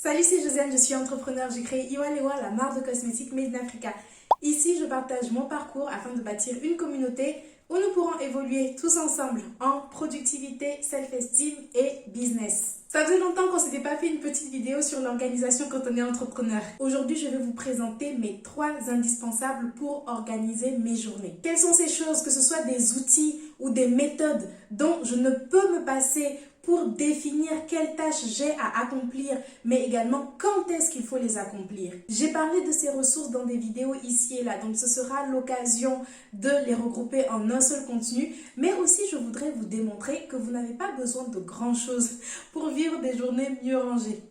Salut, c'est Josiane, je suis entrepreneur. J'ai créé Iwalewa, la marque de cosmétiques Made in Africa. Ici, je partage mon parcours afin de bâtir une communauté où nous pourrons évoluer tous ensemble en productivité, self-esteem et business. Ça faisait longtemps qu'on ne s'était pas fait une petite vidéo sur l'organisation quand on est entrepreneur. Aujourd'hui, je vais vous présenter mes 3 indispensables pour organiser mes journées. Quelles sont ces choses, que ce soit des outils ou des méthodes dont je ne peux me passer pour définir quelles tâches j'ai à accomplir, mais également quand est-ce qu'il faut les accomplir. J'ai parlé de ces ressources dans des vidéos ici et là, donc ce sera l'occasion de les regrouper en un seul contenu, mais aussi je voudrais vous démontrer que vous n'avez pas besoin de grand-chose pour vivre des journées mieux rangées.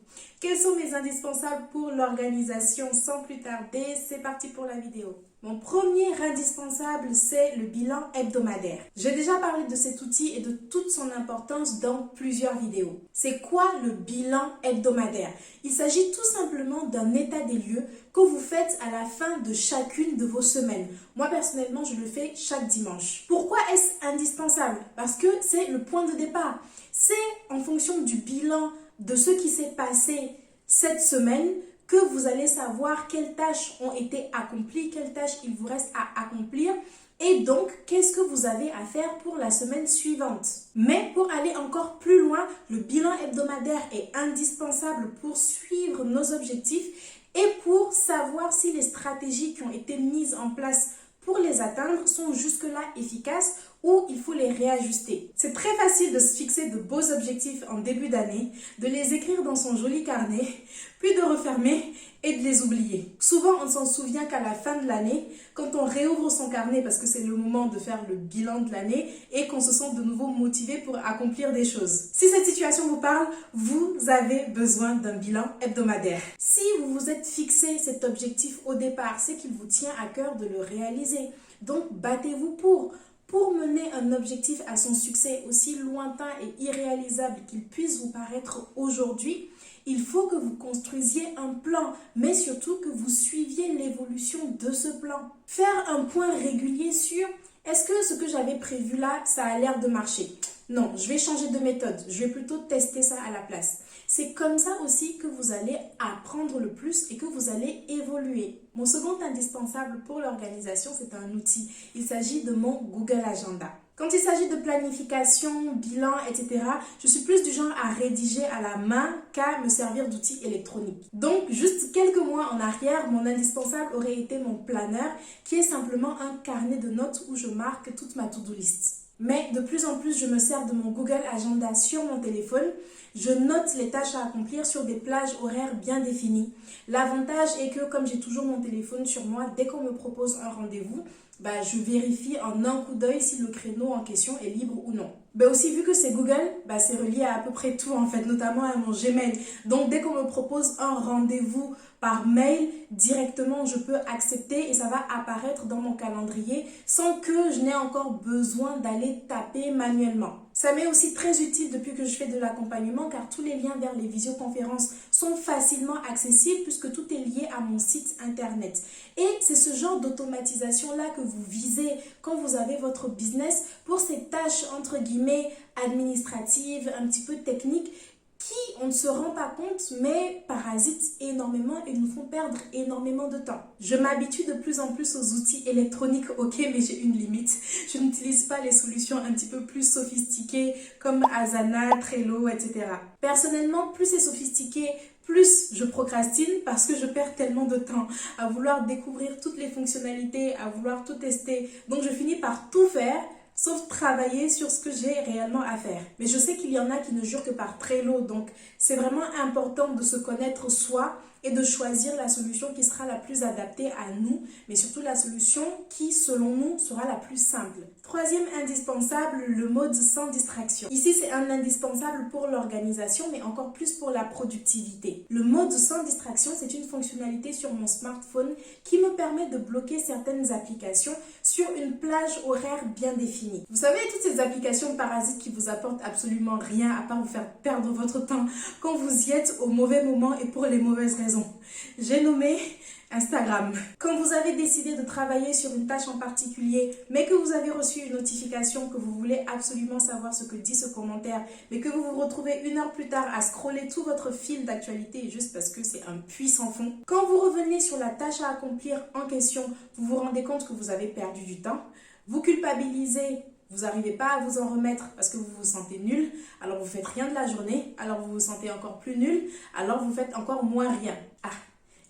Quels sont mes indispensables pour l'organisation? Sans plus tarder, c'est parti pour la vidéo. Mon premier indispensable, c'est le bilan hebdomadaire. J'ai déjà parlé de cet outil et de toute son importance dans plusieurs vidéos. C'est quoi le bilan hebdomadaire? Il s'agit tout simplement d'un état des lieux que vous faites à la fin de chacune de vos semaines. Moi, personnellement, je le fais chaque dimanche. Pourquoi est-ce indispensable? Parce que c'est le point de départ. C'est en fonction du bilan de ce qui s'est passé cette semaine que vous allez savoir quelles tâches ont été accomplies, quelles tâches il vous reste à accomplir et donc qu'est-ce que vous avez à faire pour la semaine suivante. Mais pour aller encore plus loin, le bilan hebdomadaire est indispensable pour suivre nos objectifs et pour savoir si les stratégies qui ont été mises en place pour les atteindre sont jusque-là efficaces ou il faut les réajuster. C'est très facile de se fixer de beaux objectifs en début d'année, de les écrire dans son joli carnet, puis de refermer et de les oublier. Souvent, on ne s'en souvient qu'à la fin de l'année, quand on réouvre son carnet parce que c'est le moment de faire le bilan de l'année et qu'on se sent de nouveau motivé pour accomplir des choses. Si cette situation vous parle, vous avez besoin d'un bilan hebdomadaire. Si vous vous êtes fixé cet objectif au départ, c'est qu'il vous tient à cœur de le réaliser. Donc, battez-vous pour mener un objectif à son succès aussi lointain et irréalisable qu'il puisse vous paraître aujourd'hui, il faut que vous construisiez un plan, mais surtout que vous suiviez l'évolution de ce plan. Faire un point régulier sur est-ce que ce que j'avais prévu là, ça a l'air de marcher? Non, je vais changer de méthode, je vais plutôt tester ça à la place. C'est comme ça aussi que vous allez apprendre le plus et que vous allez évoluer. Mon second indispensable pour l'organisation, c'est un outil. Il s'agit de mon Google Agenda. Quand il s'agit de planification, bilan, etc., je suis plus du genre à rédiger à la main qu'à me servir d'outils électroniques. Donc, juste quelques mois en arrière, mon indispensable aurait été mon planner, qui est simplement un carnet de notes où je marque toute ma to-do list. Mais de plus en plus, je me sers de mon Google Agenda sur mon téléphone. Je note les tâches à accomplir sur des plages horaires bien définies. L'avantage est que comme j'ai toujours mon téléphone sur moi, dès qu'on me propose un rendez-vous, je vérifie en un coup d'œil si le créneau en question est libre ou non. Aussi, vu que c'est Google, c'est relié à peu près tout en fait, notamment à mon Gmail. Donc, dès qu'on me propose un rendez-vous par mail, directement, je peux accepter et ça va apparaître dans mon calendrier sans que je n'ai encore besoin d'aller taper manuellement. Ça m'est aussi très utile depuis que je fais de l'accompagnement car tous les liens vers les visioconférences sont facilement accessibles puisque tout est lié à mon site internet. Et c'est ce genre d'automatisation-là que vous visez quand vous avez votre business pour ces tâches entre guillemets administratives, un petit peu techniques qui, on ne se rend pas compte, mais parasitent énormément et nous font perdre énormément de temps. Je m'habitue de plus en plus aux outils électroniques, ok, mais j'ai une limite. Je n'utilise pas les solutions un petit peu plus sophistiquées comme Asana, Trello, etc. Personnellement, plus c'est sophistiqué, plus je procrastine parce que je perds tellement de temps à vouloir découvrir toutes les fonctionnalités, à vouloir tout tester. Donc je finis par tout faire, sauf travailler sur ce que j'ai réellement à faire. Mais je sais qu'il y en a qui ne jurent que par Trello, donc c'est vraiment important de se connaître soi et de choisir la solution qui sera la plus adaptée à nous, mais surtout la solution qui, selon nous, sera la plus simple. Troisième indispensable, le mode sans distraction. Ici, c'est un indispensable pour l'organisation, mais encore plus pour la productivité. Le mode sans distraction, c'est une fonctionnalité sur mon smartphone qui me permet de bloquer certaines applications sur une plage horaire bien définie. Vous savez, toutes ces applications parasites qui vous apportent absolument rien à part vous faire perdre votre temps quand vous y êtes au mauvais moment et pour les mauvaises raisons. J'ai nommé Instagram. Quand vous avez décidé de travailler sur une tâche en particulier, mais que vous avez reçu une notification, que vous voulez absolument savoir ce que dit ce commentaire, mais que vous vous retrouvez 1 heure plus tard à scroller tout votre fil d'actualité juste parce que c'est un puits sans fond. Quand vous revenez sur la tâche à accomplir en question, vous vous rendez compte que vous avez perdu du temps, vous culpabilisez. Vous n'arrivez pas à vous en remettre parce que vous vous sentez nul, alors vous faites rien de la journée, alors vous vous sentez encore plus nul, alors vous faites encore moins rien. Ah,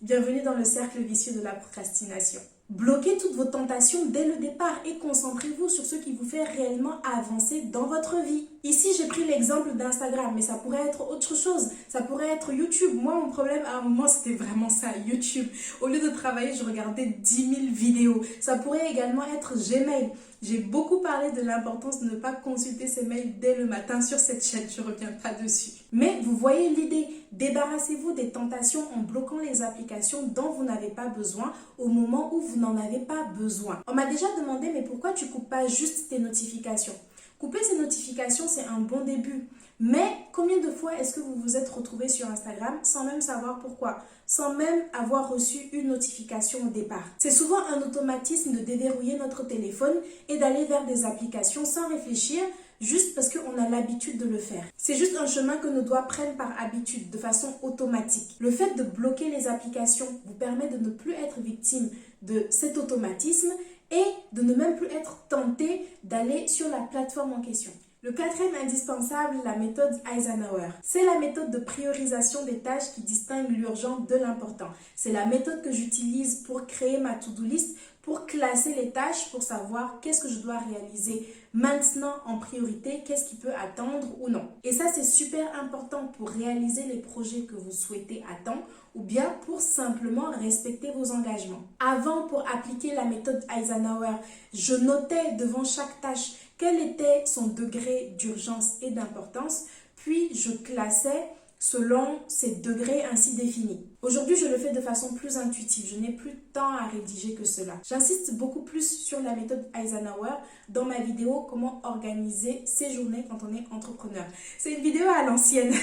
bienvenue dans le cercle vicieux de la procrastination. Bloquez toutes vos tentations dès le départ et concentrez-vous sur ce qui vous fait réellement avancer dans votre vie. Ici, j'ai pris l'exemple d'Instagram, mais ça pourrait être autre chose. Ça pourrait être YouTube. Moi, mon problème à un moment, c'était vraiment ça, YouTube. Au lieu de travailler, je regardais 10 000 vidéos. Ça pourrait également être Gmail. J'ai beaucoup parlé de l'importance de ne pas consulter ses mails dès le matin sur cette chaîne. Je ne reviens pas dessus. Mais vous voyez l'idée. Débarrassez-vous des tentations en bloquant les applications dont vous n'avez pas besoin au moment où vous n'en avez pas besoin. On m'a déjà demandé, mais pourquoi tu ne coupes pas juste tes notifications? Couper ces notifications, c'est un bon début. Mais combien de fois est-ce que vous vous êtes retrouvé sur Instagram sans même savoir pourquoi, sans même avoir reçu une notification au départ? C'est souvent un automatisme de déverrouiller notre téléphone et d'aller vers des applications sans réfléchir, juste parce qu'on a l'habitude de le faire. C'est juste un chemin que nos doigts prennent par habitude, de façon automatique. Le fait de bloquer les applications vous permet de ne plus être victime de cet automatisme et de ne même plus être tenté d'aller sur la plateforme en question. Le 4e indispensable, la méthode Eisenhower. C'est la méthode de priorisation des tâches qui distingue l'urgent de l'important. C'est la méthode que j'utilise pour créer ma to-do list, pour classer les tâches, pour savoir qu'est-ce que je dois réaliser maintenant en priorité, qu'est-ce qui peut attendre ou non. Et ça, c'est super important pour réaliser les projets que vous souhaitez à temps ou bien pour simplement respecter vos engagements. Avant, pour appliquer la méthode Eisenhower, je notais devant chaque tâche quel était son degré d'urgence et d'importance, puis je classais selon ces degrés ainsi définis. Aujourd'hui, je le fais de façon plus intuitive. Je n'ai plus de temps à rédiger que cela. J'insiste beaucoup plus sur la méthode Eisenhower dans ma vidéo « Comment organiser ses journées quand on est entrepreneur ». C'est une vidéo à l'ancienne,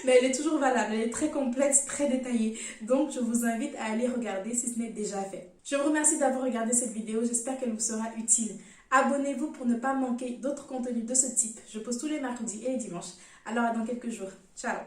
mais elle est toujours valable. Elle est très complète, très détaillée. Donc, je vous invite à aller regarder si ce n'est déjà fait. Je vous remercie d'avoir regardé cette vidéo. J'espère qu'elle vous sera utile. Abonnez-vous pour ne pas manquer d'autres contenus de ce type. Je poste tous les mercredis et les dimanches. Alors, à dans quelques jours. Ciao!